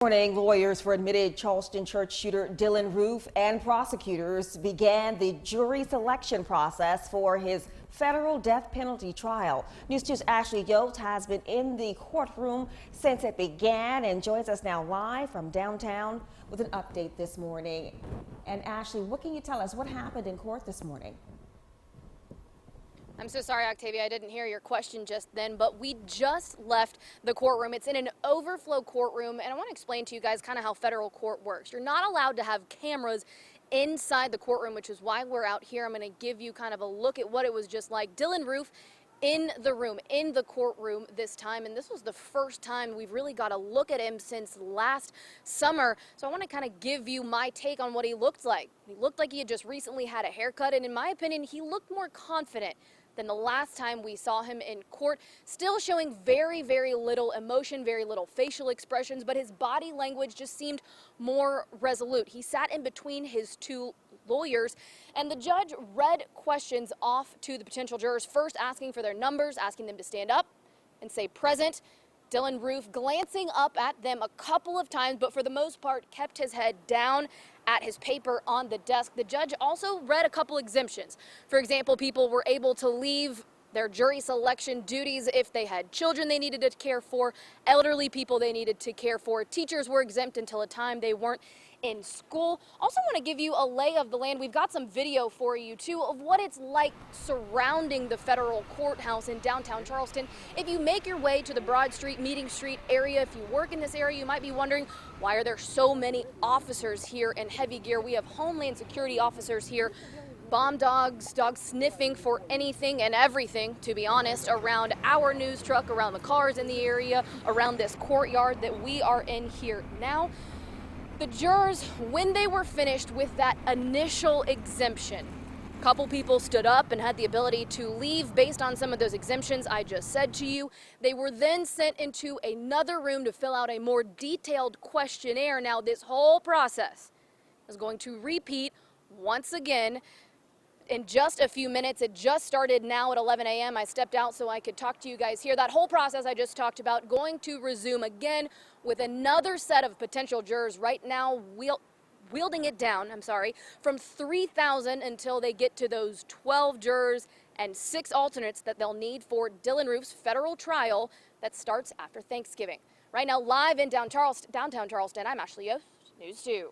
Morning, lawyers for admitted Charleston church shooter Dylan Roof and prosecutors began the jury selection process for his federal death penalty trial. News 2's Ashley Yost has been in the courtroom since it began and joins us now live from downtown with an update this morning. And Ashley, what can you tell us? What happened in court this morning? I'm so sorry, Octavia, I didn't hear your question just then, but we just left the courtroom. It's in an overflow courtroom, and I want to explain to you guys kind of how federal court works. You're not allowed to have cameras inside the courtroom, which is why we're out here. I'm going to give you kind of a look at what it was just like. Dylan Roof in the room, in the courtroom this time, and this was the first time we've really got a look at him since last summer. So I want to kind of give you my take on what he looked like. He looked like he had just recently had a haircut, and in my opinion, he looked more confident than the last time we saw him in court. Still showing very, very little emotion, very little facial expressions, but his body language just seemed more resolute. He sat in between his two lawyers, and the judge read questions off to the potential jurors, first asking for their numbers, asking them to stand up and say present. Dylan Roof glancing up at them a couple of times, but for the most part kept his head down at his paper on the desk. The judge also read a couple exemptions. For example, people were able to leave their jury selection duties if they had children they needed to care for, elderly people they needed to care for. Teachers were exempt until a time they weren't in school. Also want to give you a lay of the land. We've got some video for you too of what it's like surrounding the federal courthouse in downtown Charleston. If you make your way to the Broad Street, Meeting Street area, if you work in this area, you might be wondering, why are there so many officers here in heavy gear? We have Homeland Security officers here, bomb dogs, dogs sniffing for anything and everything, to be honest, around our news truck, around the cars in the area, around this courtyard that we are in here now. The jurors, when they were finished with that initial exemption, a couple people stood up and had the ability to leave based on some of those exemptions I just said to you. They were then sent into another room to fill out a more detailed questionnaire. Now, this whole process is going to repeat once again in just a few minutes. It just started now at 11 a.m. I stepped out so I could talk to you guys here. That whole process I just talked about going to resume again with another set of potential jurors right now wielding it down, from 3,000 until they get to those 12 jurors and 6 alternates that they'll need for Dylan Roof's federal trial that starts after Thanksgiving. Right now, live in downtown Charleston, I'm Ashley Yost, News 2.